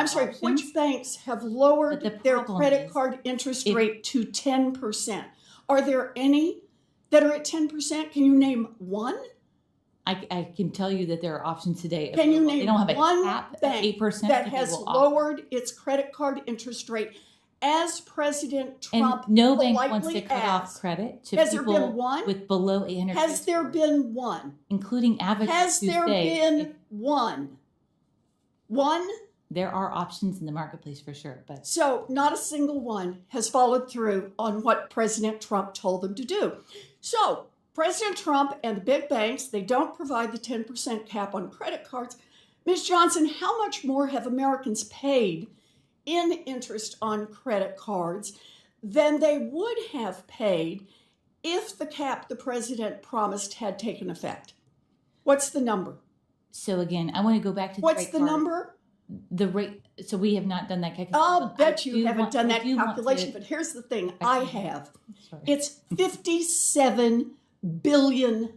sorry, options. which banks have lowered their credit card interest rate to 10%? Are there any that are at 10%? Can you name one? I can tell you that there are options today. Can you name they don't have one a cap at bank 8% that has lowered its credit card interest rate as President Trump and no bank wants to cut off credit to people with below 800. Has there been one? Including advocates Has there been one? One? There are options in the marketplace for sure, but so not a single one has followed through on what President Trump told them to do. So President Trump and the big banks, they don't provide the 10% cap on credit cards. Ms. Johnson, how much more have Americans paid in interest on credit cards than they would have paid if the cap the president promised had taken effect? What's the number? So again, I want to go back to what's the number? The rate. So we have not done that calculation. I'll bet you haven't done that calculation, but here's the thing. I have. It's $57 billion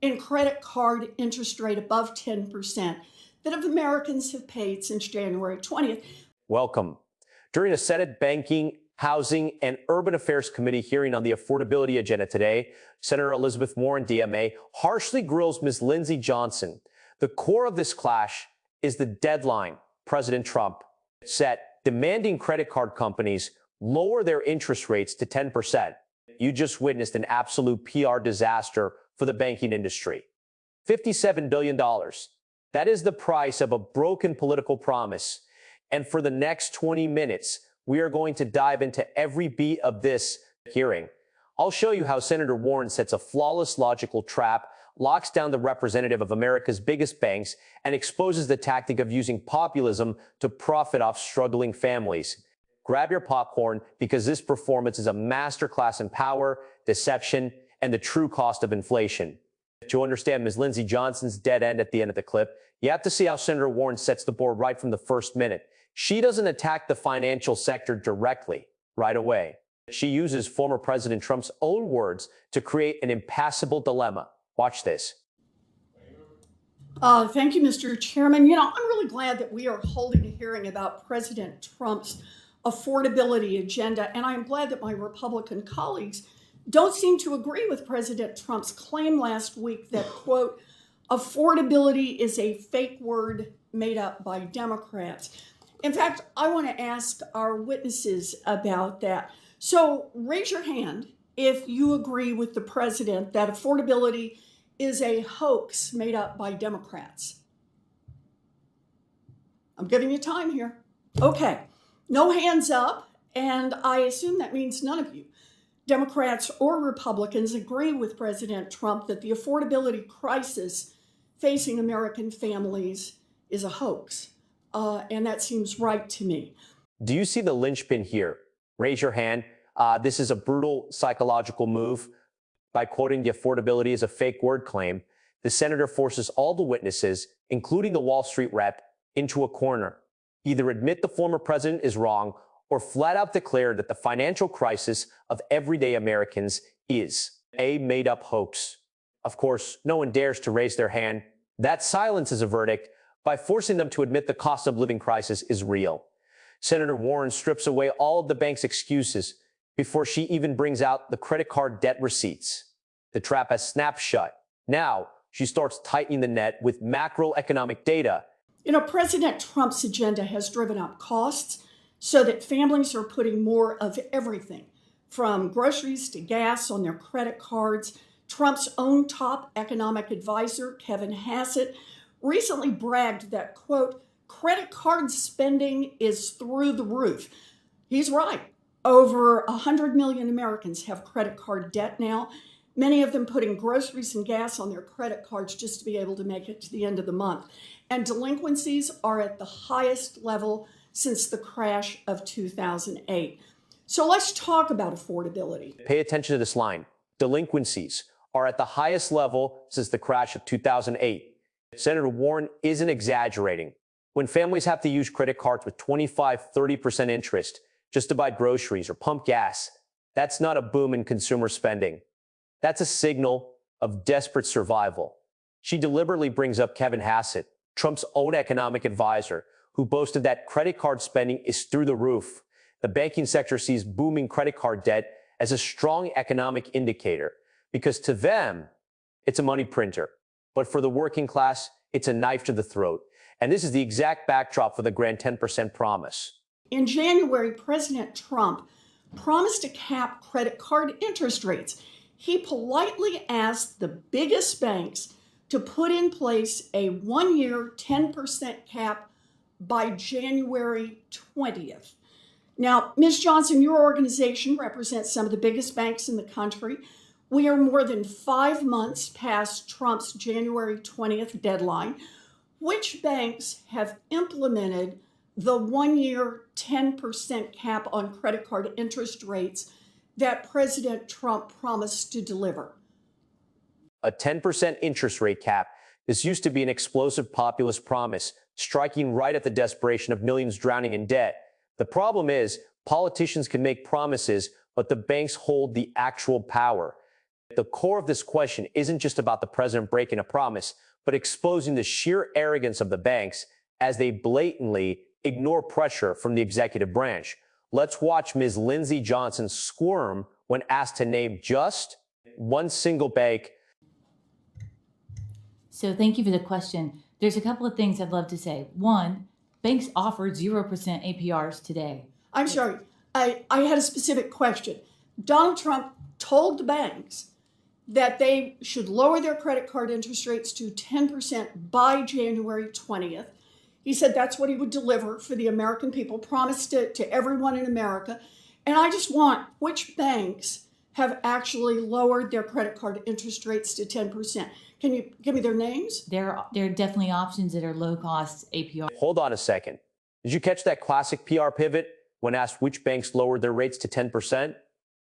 in credit card interest rate above 10% that Americans have paid since January 20th. Welcome. During a Senate Banking, Housing, and Urban Affairs Committee hearing on the affordability agenda today, Senator Elizabeth Warren, DMA, harshly grills Ms. Lindsey Johnson. The core of this clash is the deadline President Trump set, demanding credit card companies lower their interest rates to 10%. You just witnessed an absolute PR disaster for the banking industry. $57 billion. That is the price of a broken political promise. And for the next 20 minutes, we are going to dive into every beat of this hearing. I'll show you how Senator Warren sets a flawless logical trap, locks down the representative of America's biggest banks, and exposes the tactic of using populism to profit off struggling families. Grab your popcorn, because this performance is a masterclass in power, deception, and the true cost of inflation. To understand Ms. Lindsey Johnson's dead end at the end of the clip, you have to see how Senator Warren sets the board right from the first minute. She doesn't attack the financial sector directly right away. She uses former President Trump's own words to create an impassable dilemma. Watch this. Thank you, Mr. Chairman. You know, I'm really glad that we are holding a hearing about President Trump's affordability agenda, and I'm glad that my Republican colleagues don't seem to agree with President Trump's claim last week that, quote, affordability is a fake word made up by Democrats. In fact, I want to ask our witnesses about that. So raise your hand if you agree with the president that affordability is a hoax made up by Democrats. I'm giving you time here. Okay, no hands up, and I assume that means none of you, Democrats or Republicans, agree with President Trump that the affordability crisis facing American families is a hoax. And that seems right to me. Do you see the linchpin here? Raise your hand. This is a brutal psychological move. By quoting the affordability as a fake word claim, the senator forces all the witnesses, including the Wall Street rep, into a corner. Either admit the former president is wrong or flat out declare that the financial crisis of everyday Americans is a made-up hoax. Of course, no one dares to raise their hand. That silence is a verdict by forcing them to admit the cost of living crisis is real. Senator Warren strips away all of the bank's excuses before she even brings out the credit card debt receipts. The trap has snapped shut. Now she starts tightening the net with macroeconomic data. You know, President Trump's agenda has driven up costs so that families are putting more of everything, from groceries to gas, on their credit cards. Trump's own top economic advisor, Kevin Hassett, recently bragged that, quote, credit card spending is through the roof. He's right. Over 100 million Americans have credit card debt now, many of them putting groceries and gas on their credit cards just to be able to make it to the end of the month. And delinquencies are at the highest level since the crash of 2008. So let's talk about affordability. Pay attention to this line. Delinquencies are at the highest level since the crash of 2008. Senator Warren isn't exaggerating. When families have to use credit cards with 25–30% interest just to buy groceries or pump gas, that's not a boom in consumer spending. That's a signal of desperate survival. She deliberately brings up Kevin Hassett, Trump's own economic advisor, who boasted that credit card spending is through the roof. The banking sector sees booming credit card debt as a strong economic indicator because to them, it's a money printer. But for the working class, it's a knife to the throat. And this is the exact backdrop for the grand 10% promise. In January, President Trump promised to cap credit card interest rates. He politely asked the biggest banks to put in place a one-year 10% cap by January 20th. Now, Ms. Johnson, your organization represents some of the biggest banks in the country. We are more than 5 months past Trump's January 20th deadline. Which banks have implemented the one-year 10% cap on credit card interest rates that President Trump promised to deliver? A 10% interest rate cap. This used to be an explosive populist promise, striking right at the desperation of millions drowning in debt. The problem is, politicians can make promises, but the banks hold the actual power. The core of this question isn't just about the president breaking a promise, but exposing the sheer arrogance of the banks as they blatantly ignore pressure from the executive branch. Let's watch Ms. Lindsey Johnson squirm when asked to name just one single bank. So thank you for the question. There's a couple of things I'd love to say. One, banks offer 0% APRs today. I'm sorry, I had a specific question. Donald Trump told the banks that they should lower their credit card interest rates to 10% by January 20th. He said that's what he would deliver for the American people, promised it to everyone in America. And I just want, which banks have actually lowered their credit card interest rates to 10%? Can you give me their names? There are definitely options that are low-cost APR. Hold on a second. Did you catch that classic PR pivot when asked which banks lowered their rates to 10%?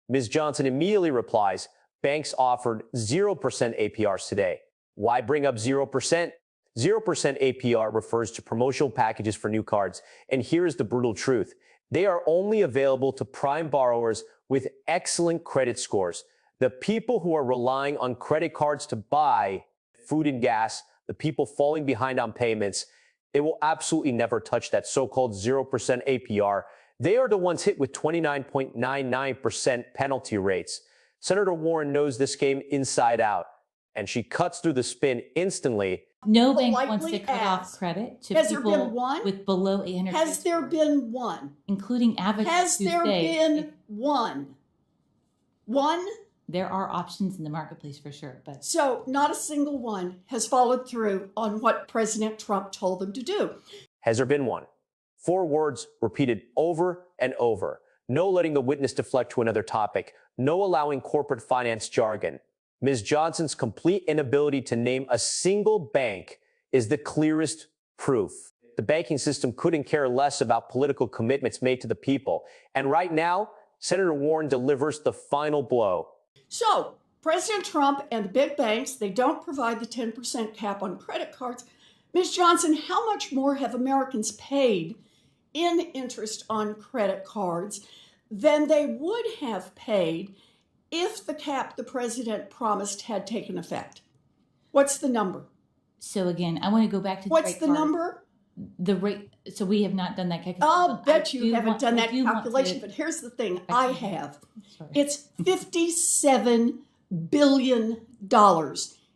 Ms. Johnson immediately replies, banks offered 0% APRs today. Why bring up 0%? 0% APR refers to promotional packages for new cards. And here is the brutal truth. They are only available to prime borrowers with excellent credit scores. The people who are relying on credit cards to buy food and gas, the people falling behind on payments, they will absolutely never touch that so-called 0% APR. They are the ones hit with 29.99% penalty rates. Senator Warren knows this game inside out, and she cuts through the spin instantly. No bank wants to cut off credit to people with below 800. Has there been one? Including advocates. Has there been one? One? There are options in the marketplace for sure, but so not a single one has followed through on what President Trump told them to do. Has there been one? 4 words repeated over and over. No letting the witness deflect to another topic. No allowing corporate finance jargon. Ms. Johnson's complete inability to name a single bank is the clearest proof. The banking system couldn't care less about political commitments made to the people. And right now, Senator Warren delivers the final blow. So, President Trump and the big banks, they don't provide the 10% cap on credit cards. Ms. Johnson, how much more have Americans paid in interest on credit cards than they would have paid if the cap the president promised had taken effect? What's the number? So again, I want to go back to what's the number? The rate. So we have not done that calculation. I'll bet you haven't done that calculation, but here's the thing. I have. It's $57 billion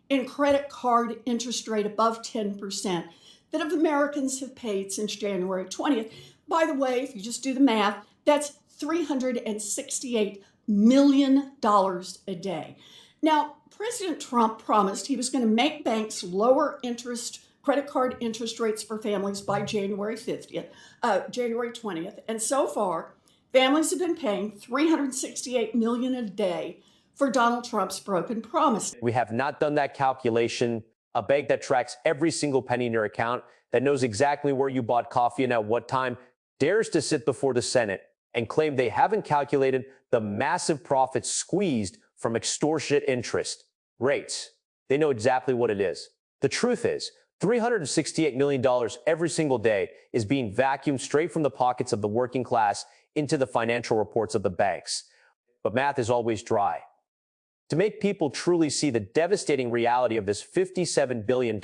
in credit card interest rate above 10% that Americans have paid since January 20th. By the way, if you just do the math, that's $368 million a day. Now, President Trump promised he was going to make banks lower credit card interest rates for families by January 20th. And so far, families have been paying $368 million a day for Donald Trump's broken promise. We have not done that calculation. A bank that tracks every single penny in your account, that knows exactly where you bought coffee and at what time, dares to sit before the Senate and claim they haven't calculated the massive profits squeezed from extortionate interest rates. They know exactly what it is. The truth is, $368 million every single day is being vacuumed straight from the pockets of the working class into the financial reports of the banks. But math is always dry. To make people truly see the devastating reality of this $57 billion,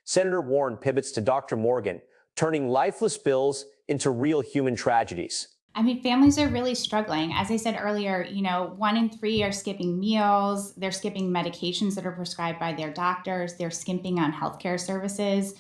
Senator Warren pivots to Dr. Morgan, turning lifeless bills into real human tragedies. I mean, families are really struggling. As I said earlier, 1 in 3 are skipping meals. They're skipping medications that are prescribed by their doctors. They're skimping on healthcare services,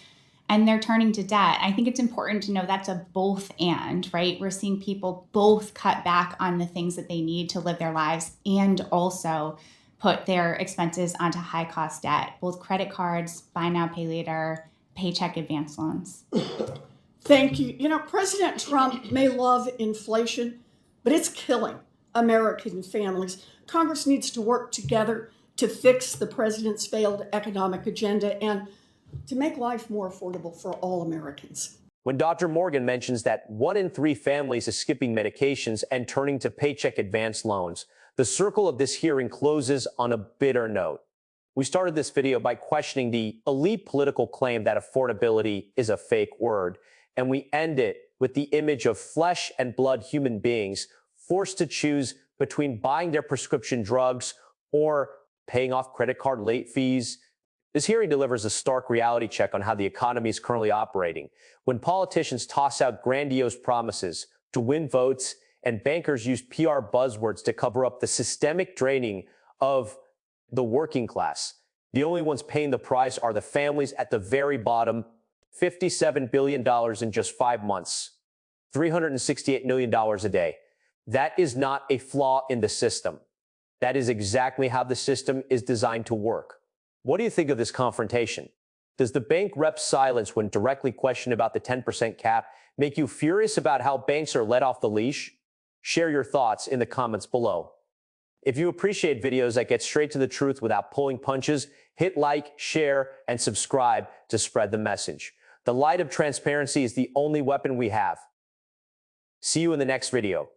and they're turning to debt. I think it's important to know that's a both and, right? We're seeing people both cut back on the things that they need to live their lives and also put their expenses onto high cost debt, both credit cards, buy now, pay later, paycheck advance loans. Thank you. President Trump may love inflation, but it's killing American families. Congress needs to work together to fix the president's failed economic agenda and to make life more affordable for all Americans. When Dr. Morgan mentions that 1 in 3 families is skipping medications and turning to paycheck advance loans, the circle of this hearing closes on a bitter note. We started this video by questioning the elite political claim that affordability is a fake word, and we end it with the image of flesh and blood human beings forced to choose between buying their prescription drugs or paying off credit card late fees. This hearing delivers a stark reality check on how the economy is currently operating. When politicians toss out grandiose promises to win votes and bankers use PR buzzwords to cover up the systemic draining of the working class, the only ones paying the price are the families at the very bottom. $57 billion in just 5 months, $368 million a day. That is not a flaw in the system. That is exactly how the system is designed to work. What do you think of this confrontation? Does the bank rep's silence when directly questioned about the 10% cap make you furious about how banks are let off the leash? Share your thoughts in the comments below. If you appreciate videos that get straight to the truth without pulling punches, hit like, share, and subscribe to spread the message. The light of transparency is the only weapon we have. See you in the next video.